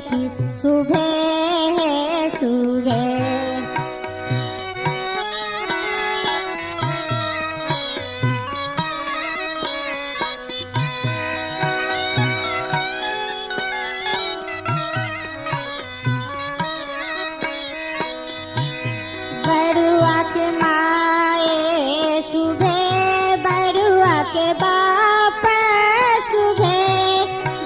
सखी सुबह है सुबह। बड़ुआ के माए सुबह, बड़ुआ के बाप सुबह,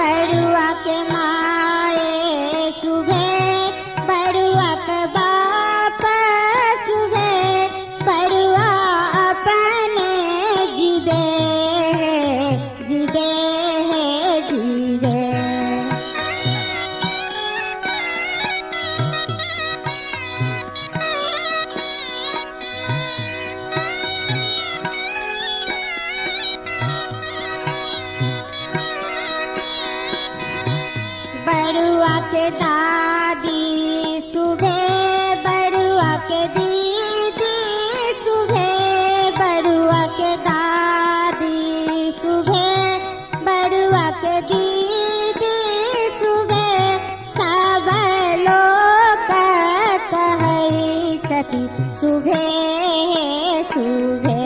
बड़ुआ के माए सुबह, बड़ुआ के बाप सुबह, बड़ुआ अपने जीवे जीवे जीवे। बड़ुआ के दादी सुबह, बड़ुआ के दीदी सुबह, बड़ुआ के दादी सुबह, बड़ुआ के दीदी सुबह, सब लोग कहै छथि सुबह सुबह।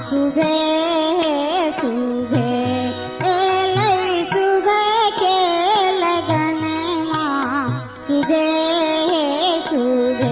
सुबह सुबह एलै सुबह के लगन माँ सुबह सुबह।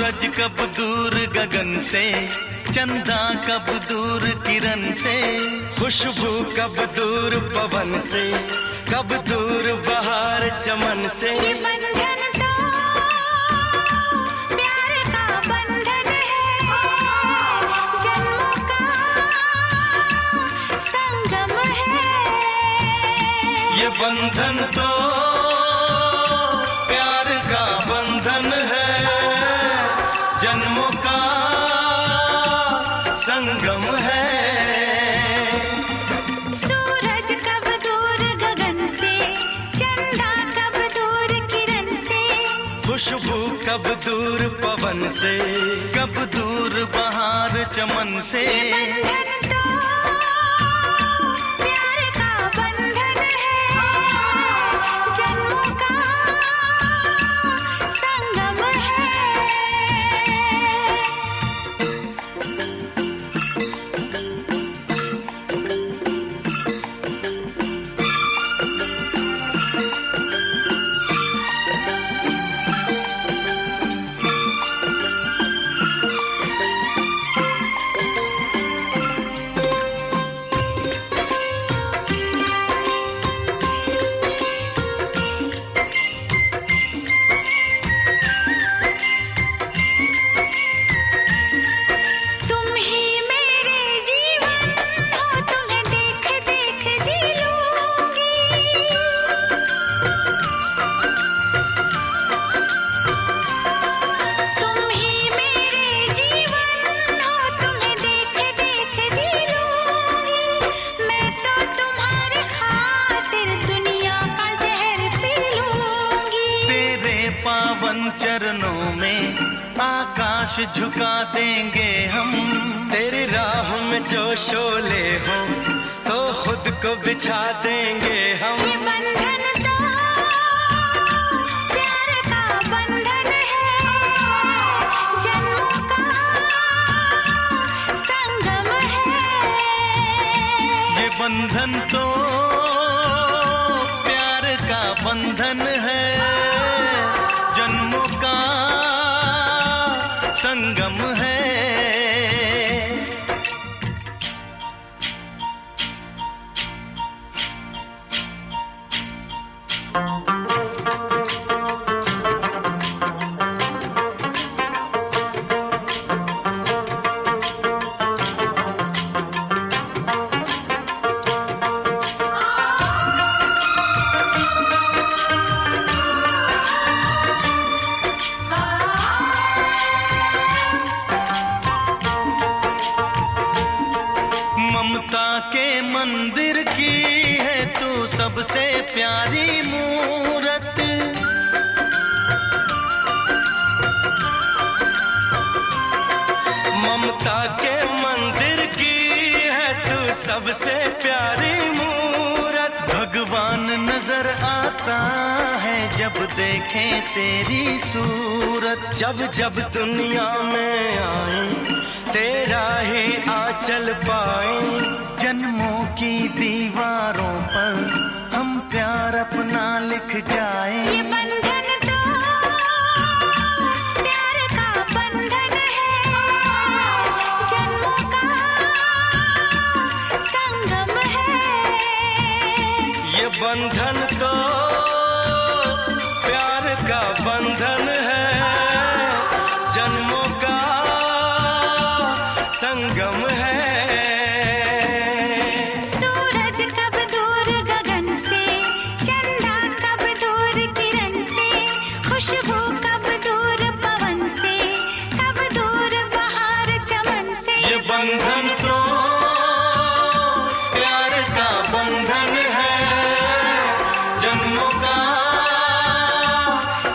सूरज कब दूर गगन से, चंदा कब दूर किरण से, खुशबू कब दूर पवन से, कब दूर बहार चमन से। ये बंधन तो प्यार का बंधन है, जन्मों का संगम है। ये बंधन तो प्यार का बंधन है, जन्मों का संगम है। सूरज कब दूर गगन से, चंदा कब दूर किरण से, खुशबू कब दूर पवन से, कब दूर बहार चमन से। बंधन तो प्यार का बंधन है, जन्मों का संगम है। तुम ही मेरे जीवन हो, तुम्हें देख देख जी लूंगी। तुम ही मेरे जीवन हो, तुम्हें देख देख जी लूंगी। मैं तो तुम्हारे खातिर दुनिया का जहर पी लूंगी। तेरे पावन चरणों में आकाश झुका देंगे हम। तेरी राह में जो शोले हो तो खुद को बिछा देंगे हम। ये बंधन तो प्यार का बंधन है, जन्मों का संगम है। ये बंधन तो प्यार का बंधन है, जन्मों का संगम है। ममता के मंदिर की है तू सबसे प्यारी मूरत। ममता के मंदिर की है तू सबसे प्यारी मूरत। भगवान नजर आता है जब देखे तेरी सूरत। जब जब दुनिया में आए तेरा ही आंचल पाए। जन्मों की दीवारों पर हम प्यार अपना लिख जाए। ये बंधन तो प्यार का बंधन है, जन्मों का संगम है। ये बंधन तो प्यार का बंधन है, जन्मों का संगम है। सूरज कब दूर गगन से, चंदा कब दूर किरण से, खुशबू कब दूर पवन से, कब दूर बहार चमन से। ये बंधन तो प्यार का बंधन है, जन्मों का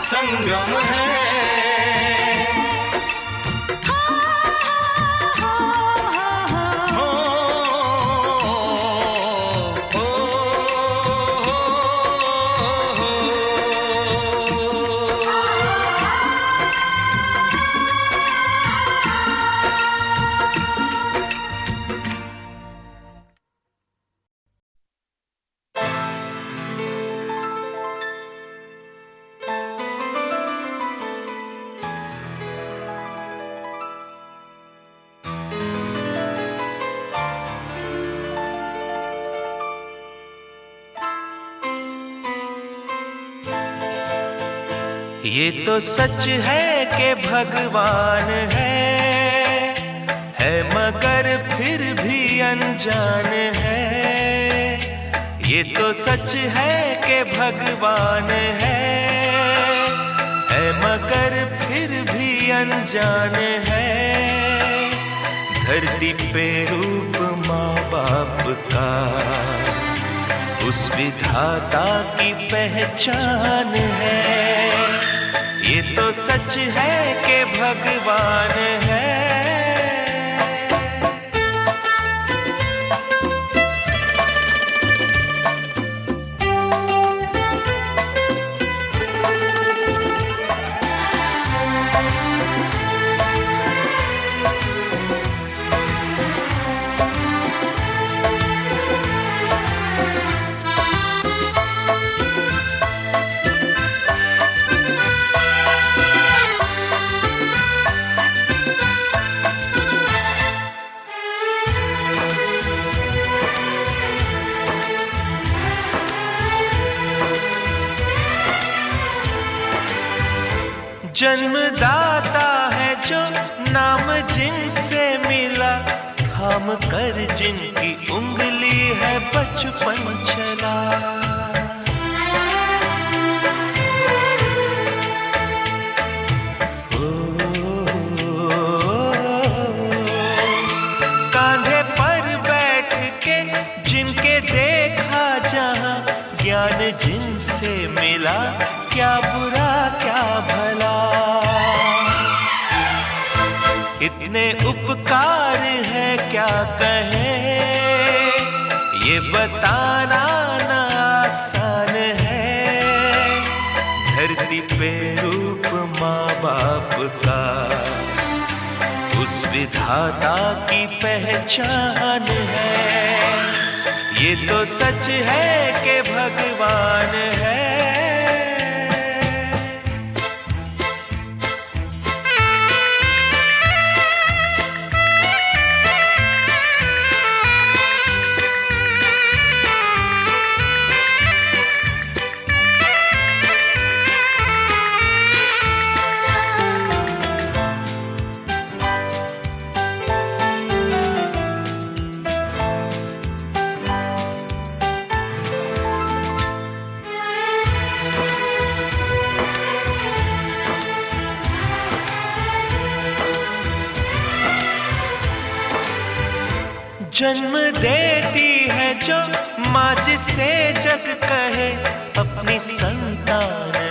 संगम है। हो, हो, हो, ये तो सच है कि भगवान है मगर फिर भी अनजान है। ये तो सच है कि भगवान है मगर फिर भी अनजान है। धरती पे रूप माँ बाप का उस विधाता की पहचान है। ये तो सच है कि भगवान है। जन्मदाता है जो नाम जिनसे मिला, थाम कर जिनकी उंगली है बचपन चला। कांधे पर बैठ के जिनके देखा जहां, ज्ञान जिनसे मिला, क्या बुरा क्या भला। इतने उपकार है क्या कहें, ये बताना ना आसान है। धरती पे रूप माँ बाप का उस विधाता की पहचान है। ये तो सच है कि भगवान है। जन्म देती है जो माँ जिसे जग कहे अपनी संतान